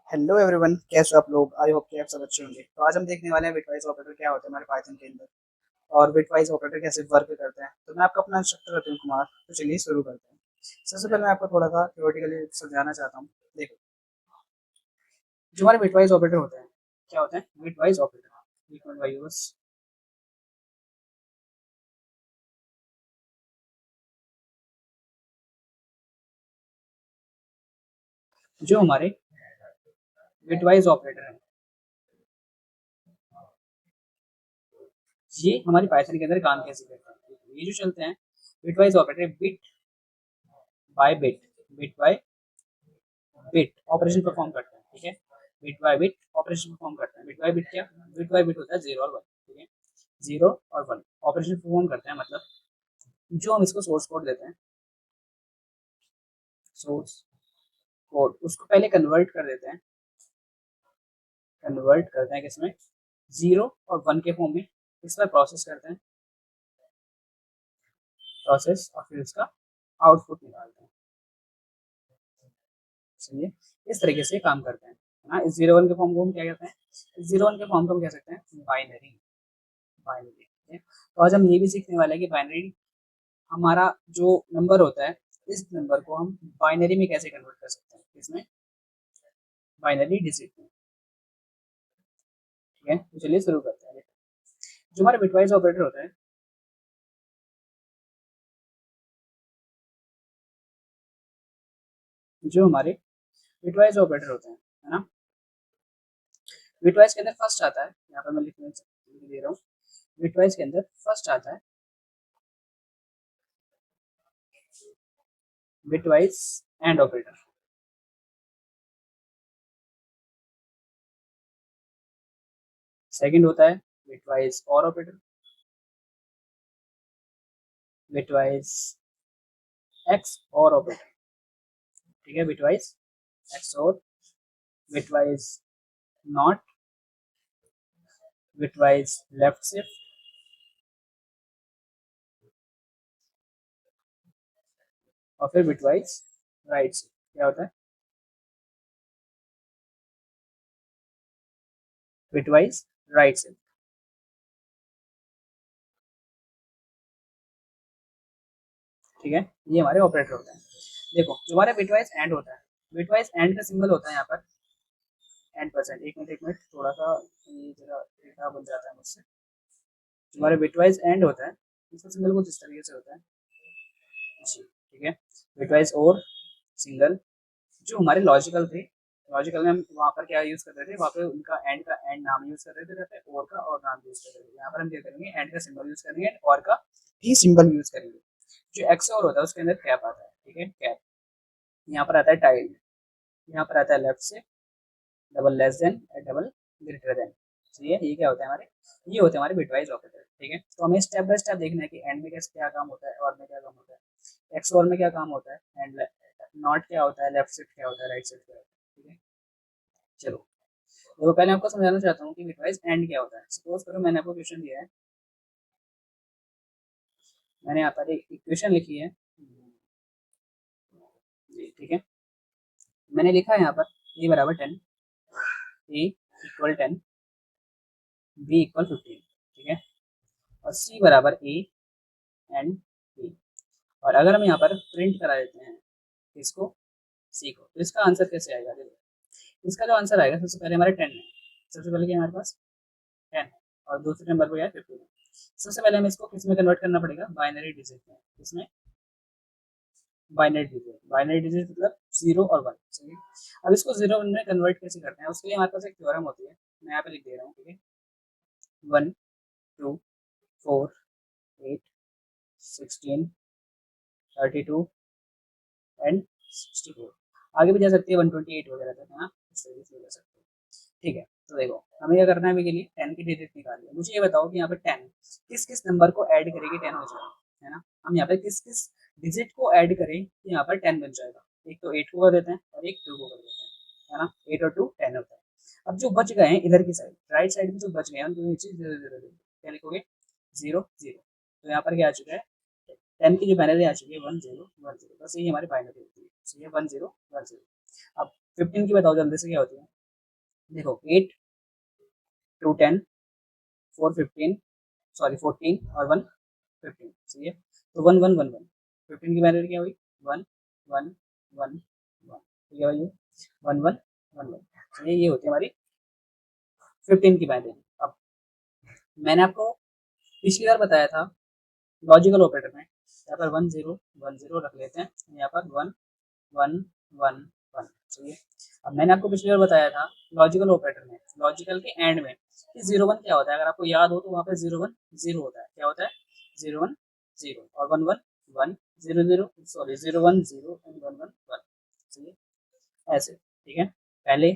Hello everyone, कैसे हो आप लोग? आई होप कि आप सब अच्छे होंगे। तो आज हम देखने वाले हैं बिटवाइज ऑपरेटर क्या होता है हमारे पाइथन के अंदर, और बिटवाइज ऑपरेटर कैसे वर्क करते हैं। तो मैं आपका अपना इंस्ट्रक्टर अतुल कुमार। तो चलिए शुरू करते हैं। सबसे पहले मैं आपको थोड़ा सा थ्योरेटिकली समझाना चाहता हूँ। देखो, जो हमारे बिटवाइज ऑपरेटर होते हैं, क्या होते हैं बिटवाइज ऑपरेटर? एक मिनट भाई, बस। जो हमारे बिटवाइज ऑपरेटर हैं, ये हमारी पाइथन के अंदर काम कैसे करते हैं। ये जो चलते हैं bitwise operator, bit by bit, bit by bit operation perform करते हैं। ठीक है, bit by bit operation perform करते हैं। बिट बाय बिट क्या? बिट बाय बिट होता है जीरो और वन। ठीक है, जीरो और वन ऑपरेशन परफॉर्म करते हैं। मतलब जो हम इसको सोर्स कोड देते हैं, सोर्स कोड, उसको पहले कन्वर्ट कर देते हैं। कन्वर्ट करते हैं किसमें? जीरो और वन के फॉर्म में। इस पर प्रोसेस करते हैं, प्रोसेस, और फिर उसका आउटपुट निकालते हैं। समझिए, इस तरीके से काम करते हैं। हाँ, इस जीरो वन के फॉर्म को हम क्या कहते हैं? इस जीरो वन के फॉर्म को हम कह सकते हैं बाइनरी। बाइनरी, ठीक है। तो आज हम ये भी सीखने वाले हैं कि बाइनरी, हमारा जो नंबर होता है, इस नंबर को हम बाइनरी में कैसे कन्वर्ट कर सकते हैं। इसमें बाइनरी डिजिट में। ठीक है, तो चलिए शुरू करते हैं। जो हमारे बिटवाइज ऑपरेटर होता है, जो हमारे बिटवाइज ऑपरेटर होते हैं, है ना। बिटवाइज के अंदर फर्स्ट आता है, यहाँ पर मैं लिखने दे रहा हूँ। बिटवाइज के अंदर फर्स्ट आता है बिटवाइज एंड ऑपरेटर। सेकंड होता है बिटवाइज और ऑपरेटर, बिटवाइज एक्स और ऑपरेटर। ठीक है, बिटवाइज एक्स और, bitwise not, bitwise left shift, और फिर बिटवाइज राइट शिफ्ट। क्या होता है? Bitwise right shift. ठीक है, ये हमारे ऑपरेटर होते हैं। देखो, जो हमारे बिटवाइज एंड होता है, बिटवाइज एंड का सिंबल होता है यहाँ पर एंड परसेंट। एक मिनट थोड़ा सा, ये जरा डेटा बन जाता है मुझसे। जो हमारे बिटवाइज एंड होता है, इसका सिंबल कुछ इस तरीके से होता है जी। ठीक है, बिटवाइज और सिंगल। जो हमारे लॉजिकल थे, लॉजिकल में हम वहाँ पर क्या यूज कर रहे थे, वहाँ पे उनका एंड नाम यूज कर रहे थे, और का और नाम यूज कर रहे थे। यहाँ पर हम क्या करेंगे, एंड का सिंबल यूज करेंगे, और का भी सिंबल यूज करेंगे। जो एक्स और होता है उसके अंदर कैप आता है। ठीक है, कैप। यहाँ पर आता है टाइल, यहाँ पर आता है लेफ्ट से, double less than, double greater than. तो ये क्या होता है हमारे, ये होते हैं हमारे बिटवाइज ऑपरेटर। ठीक है, तो हमें स्टेप बाय स्टेप देखना है कि एंड में कैसे क्या काम होता है, और में क्या काम होता है, एक्स और में क्या काम होता है, एंड नॉट क्या होता है, लेफ्ट शिफ्ट क्या होता है, राइट शिफ्ट क्या होता है। ठीक है, चलो। तो पहले आपको समझाना चाहता हूँ कि बिटवाइज एंड क्या होता है। सपोज करो मैंने आपको क्वेश्चन दिया है, मैंने यहाँ पर एक इक्वेशन लिखी है जी। ठीक है, मैंने लिखा है यहाँ पर ए बराबर 10, ए इक्वल 10, बी इक्वल 15। ठीक है, और सी बराबर ए एंड बी। और अगर हम यहाँ पर प्रिंट करा देते हैं इसको, सी को, तो इसका आंसर कैसे आएगा? देखो, इसका जो आंसर आएगा, सबसे पहले हमारे 10 है। सबसे पहले क्या है हमारे पास? 10 है। और दूसरे नंबर पर क्या है? 15 है। सबसे पहले हमें इसको किस में कन्वर्ट करना पड़ेगा? बाइनरी डिजिट में। इसमें बाइनरी डिजिट, बाइनरी डिजिट मतलब जीरो और वन। सही है। अब इसको जीरो वन में कन्वर्ट कैसे करते हैं, उसके लिए हमारे पास एक थ्योरम होती है, मैं यहाँ पे लिख दे रहा हूँ। ठीक है, 1, 2, 4, 8, 16, 32 एंड 64। आगे भी जा सकती है 128 वगैरह तक, है ना, इस तरीके से जा सकते हैं। ठीक है, तो देखो हमें क्या करना है, अभी के लिए 10 की डिजिट निकालनी है। मुझे ये बताओ कि यहाँ पे 10 किस किस नंबर को ऐड करेगी 10 हो जाएगा, है ना। हम यहाँ पे किस किस डिजिट को ऐड करें कि यहाँ पर 10 बन जाएगा। एक तो 8 को कर देते हैं, और एक 2 को कर देते हैं, है ना। 8 और 2 10 होता है। अब जो बच गए हैं इधर की साइड, राइट साइड में जो बच गए हैं उनको नीचे 0 0 0 क्या लिखोगे? 0 0। तो यहाँ पर क्या आ चुका है, 10 की जो बाइनरी आ चुकी है 1 0 1 0, बस यही हमारी बाइनरी होती है। सही है, 1 0 1 0। अब 15 की बताओ जल्दी से क्या होती है? देखो 8 2 10 4 15 सॉरी 14 और 1 15, सही है। तो 1 1 1 1 15 की वैल्यू क्या हुई 1 1 1 1, ठीक है भाई 1 1 1 1, चलिए ये होती है हमारी 15 की वैल्यू। अब मैंने आपको पिछली बार बताया था लॉजिकल ऑपरेटर में यहाँ पर 1 0 1 0 रख लेते हैं, यहाँ पर 1 1 1 1, चलिए। अब मैंने आपको पिछली बार बताया था लॉजिकल ऑपरेटर में, लॉजिकल के एंड में कि 0 1 क्या होता है, अगर आपको याद हो तो वहाँ पे 0 1 0 होता है, क्या होता है 0 1 0 और 1 1 1 0 0 सॉरी 0 1 0 एंड 1 1 1, चलिए ऐसे, ठीक है। पहले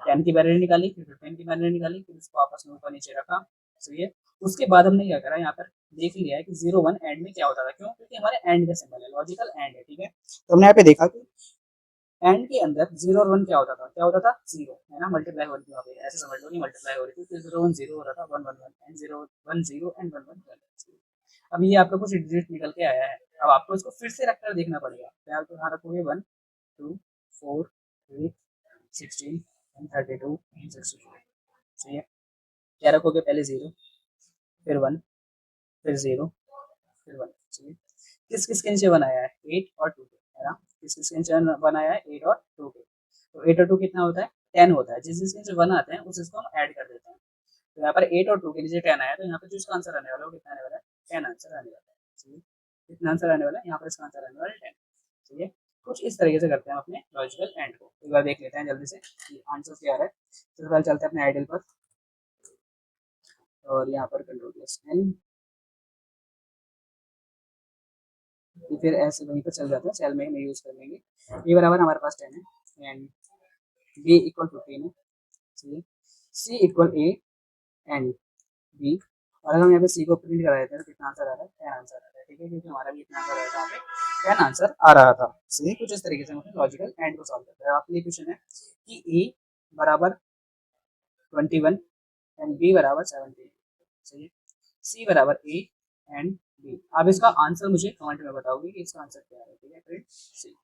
10 की वैल्यू निकाली, फिर 15 की वैल्यू निकाली, फिर उसको आपस में ऊपर नीचे रखा, सही है। उसके बाद हमने क्या करा, यहाँ पर देख लिया है कि 0 1 एंड में क्या होता था, क्यों, क्योंकि हमारे एंड का सिंबल है, लॉजिकल एंड है, ठीक है। तो हमने यहाँ पे देखा कि एंड के अंदर 0 और 1 क्या होता था, क्या होता था 0, है ना, मल्टीप्लाई हो रही थी वहाँ पे, ऐसे समझ लो कि मल्टीप्लाई हो रही थी, तो 0 1 0 हो रहा था, 1 1 1 एंड 0 1 0 एंड 1 1 1। अब ये आपका कुछ डिजिट निकल के आया है, अब आपको इसको फिर से रखकर देखना पड़ेगा। तो आप यहाँ रखोगे 1 2 4 3 16 एंड 32 एंड 64, सही है। क्या रखोगे, पहले 0 फिर 1 फिर 0 फिर 1, चलिए। किस किस के नीचे बनाया है, 8 और 2 के, है ना। किस किस के नीचे बनाया है, 8 और 2 के। तो 8 और 2 कितना होता है, 10 होता है। जिस जिसके नीचे 1 आते हैं उस इसको हम ऐड कर देते हैं। तो यहाँ पर 8 और 2 के नीचे 10 आया, तो यहाँ पर जो इसका आंसर आने वाला है वो कितना आने वाला है, 10 आंसर आने वाला है, चलिए। कितना आंसर आने वाला है, यहाँ पर इसका आंसर आने वाला है 10, चलिए। कुछ इस तरीके से करते हैं अपने लॉजिकल एंड को, एक बार देख लेते हैं जल्दी से कि आंसर क्या आ रहा है। सबसे पहले चलते हैं अपने आइडल पर, और यहाँ पर कंट्रोल प्लस एन, फिर ऐसे वहीं पर चल जाता है, सेल में यूज कर लेंगे। ये बराबर हमारे पास 10 है एंड बी इक्वल 15 है, चलिए। सी इक्वल ए एंड बी, और अगर हम यहाँ पे सी को प्रिंट करा देते हैं तो कितना आंसर आ रहा है, 10 आंसर आ रहा है, ठीक है, क्योंकि हमारा भी इतना आंसर आया था, यहाँ पे 10 आंसर आ रहा था, सही। कुछ इस तरीके से हम लॉजिकल एंड को सॉल्व करते हैं। आपके लिए क्वेश्चन है कि ए बराबर 21 एंड बी बराबर 17, सही है। सी बराबर ए एंड बी। आप इसका आंसर मुझे कमेंट में बताओगे कि इसका आंसर क्या है, ठीक है फ्रेंड, सी,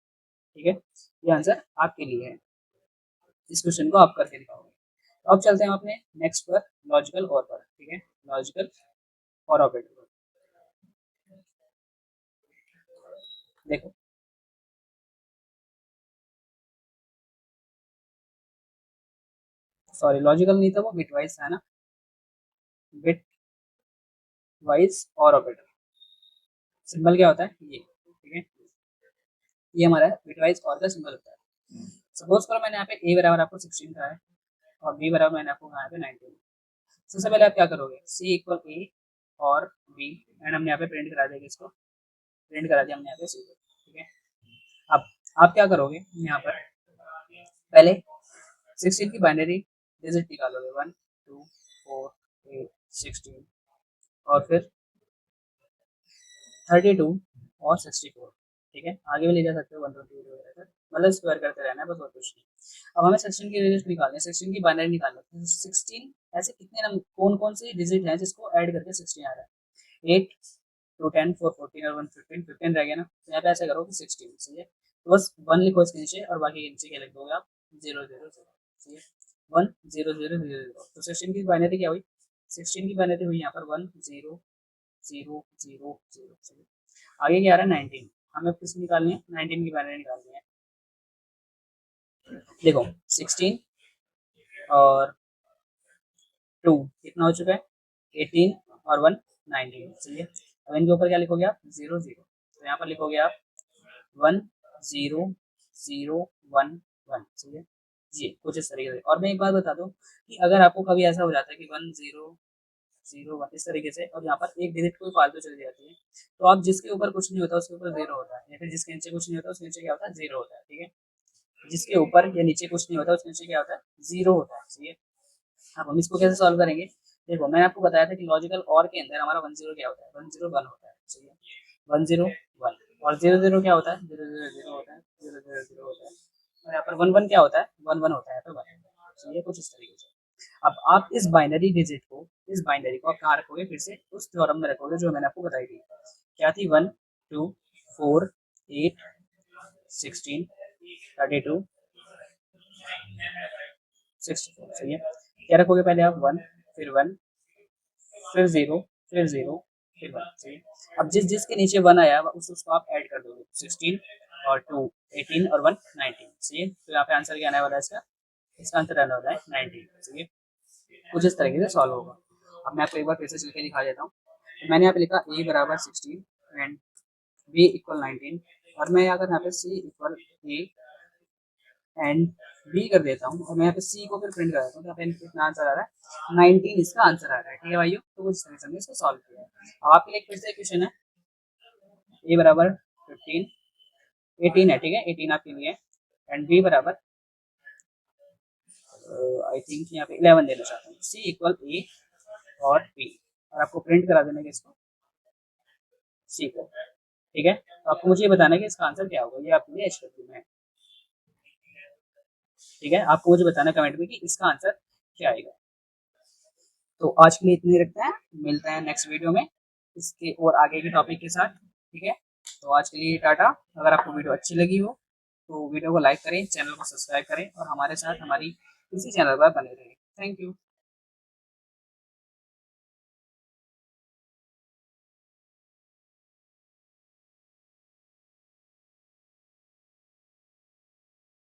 ठीक है। ये आंसर आपके लिए है, इस क्वेश्चन को आप करके दिखाओगे। तो अब चलते हैं अपने नेक्स्ट पर, लॉजिकल और पर, ठीक है, लॉजिकल और ऑपरेटर पर। देखो सॉरी लॉजिकल नहीं था वो, बिट वाइज था ना, बिट वाइज और ऑपरेटर। सिंबल क्या होता है ये, ठीक है, ये हमारा बिट वाइज और का सिंबल होता है। सपोज करो मैंने यहाँ पे ए बराबर आपको 16 कहा है और बी बराबर मैंने आपको कहा है 19। सबसे पहले आप क्या करोगे, सी इक्वल ए और बी, एंड हमने यहाँ पे प्रिंट करा दिया, इसको प्रिंट करा दिया हमने यहाँ पे सी को, ठीक है। अब आप क्या करोगे, यहाँ पर पहले 16 की बाइनरी डिजिट निकालोगे, 1 2 4 8 16, और फिर 32 और 64, ठीक है। आगे भी ले जा सकते हो 128 वगैरह तक, मतलब स्क्वायर करते रहना है बस, और कुछ नहीं। अब हमें 16 की डिजिट निकालनी है, 16 की बाइनरी निकालनी है। 16 ऐसे कितने नंबर, कौन कौन से डिजिट हैं जिसको ऐड करके 16 आ रहा है, 8 2 10 4 14 और 1 15, 15 रह गया ना, तो यहाँ पे ऐसे करो कि 16, सही है। तो बस 1 लिखो इसके नीचे और बाकी के नीचे क्या लिख दोगे आप, 0 0 0, सही है, 1 0 0 0 0। तो 16 की बाइनरी क्या हुई, 16 की बाइनरी हुई यहाँ पर 1 0 0 0 0। आगे क्या आ रहा है 19, हमें किस निकालनी है, 19 की बाइनरी निकालनी है। देखो 16 और 2 कितना हो चुका है, 18 और 1 19, चलिए। अब इनके ऊपर क्या लिखोगे आप, 0 0, तो यहाँ पर लिखोगे आप 1 0 0 1 1, चलिए। जी कुछ इस तरीके से। और मैं एक बात बता दूं कि अगर आपको कभी ऐसा हो जाता है कि 1 0 0 1 इस तरीके से, और यहाँ पर एक डिजिट कोई फालतू चली जाती है, तो आप जिसके ऊपर कुछ नहीं होता उसके ऊपर 0 होता है, या फिर जिसके नीचे कुछ नहीं होता उसके नीचे क्या होता है, 0 होता है, ठीक है। जिसके ऊपर या नीचे कुछ नहीं होता उसके नीचे क्या होता है, 0 होता है, ठीक है। अब हम इसको कैसे सॉल्व करेंगे, देखो मैंने आपको बताया था कि लॉजिकल और के अंदर हमारा 1 0 क्या होता है, 1 0 1 होता है, ठीक है, 1 0 1, और 0 0 क्या होता है, 0 0 0 होता है, 0 0 0 होता है, और यहाँ पर 1 1 क्या होता है, 1 1 होता है, तो 1, चलिए कुछ इस तरीके से। अब आप इस बाइनरी डिजिट को, इस बाइनरी को आप कहाँ रखोगे, फिर से उस थ्योरम में रखोगे जो मैंने आपको बताई थी, क्या थी, 1 2 4 8 16 32 64 सही है। क्या रखोगे पहले आप 1, फिर 1, फिर 0, फिर 0, फिर 1 सही है। अब जिस जिसके नीचे 1 आया उसको आप ऐड कर दोगे, 16 और 2 18 और 1 19 सही है। तो यहाँ पे आंसर क्या आने वाला है इसका, इसका आंसर आने वाला है 19 सही है। कुछ इस तरीके से सॉल्व होगा। अब मैं आपको एक बार फिर से चल के दिखा देता हूँ। तो मैंने यहाँ पे लिखा a बराबर 16 एंड b इक्वल 19, और मैं अगर यहाँ पे c equal a and B कर देता हूँ, और मैं यहाँ पे सी को फिर प्रिंट कर देता हूँ, तो यहाँ पे कितना आंसर आ रहा है 19 इसका आंसर आ रहा है। ठीक है भाइयों, तो कुछ तरह से हमने इसको सॉल्व किया है। अब आपके लिए फिर से क्वेश्चन है, ए बराबर 15 18 है, ठीक है 18 आपके लिए, एंड बी बराबर आई थिंक यहाँ पे 11 देना चाहता हूँ, सी इक्वल ए और बी, और आपको प्रिंट करा देना है इसको सी को। ठीक है, तो आपको मुझे ये बताना है कि इसका आंसर क्या होगा, ये आपके लिए एच में है। ठीक है, आपको मुझे बताना कमेंट में कि इसका आंसर क्या आएगा। तो आज के लिए इतनी रखते हैं, मिलते हैं नेक्स्ट वीडियो में इसके और आगे के टॉपिक के साथ। ठीक है, तो आज के लिए टाटा। अगर आपको वीडियो अच्छी लगी हो तो वीडियो को लाइक करें, चैनल को सब्सक्राइब करें और हमारे साथ हमारी इसी चैनल पर बने रहें। Thank you.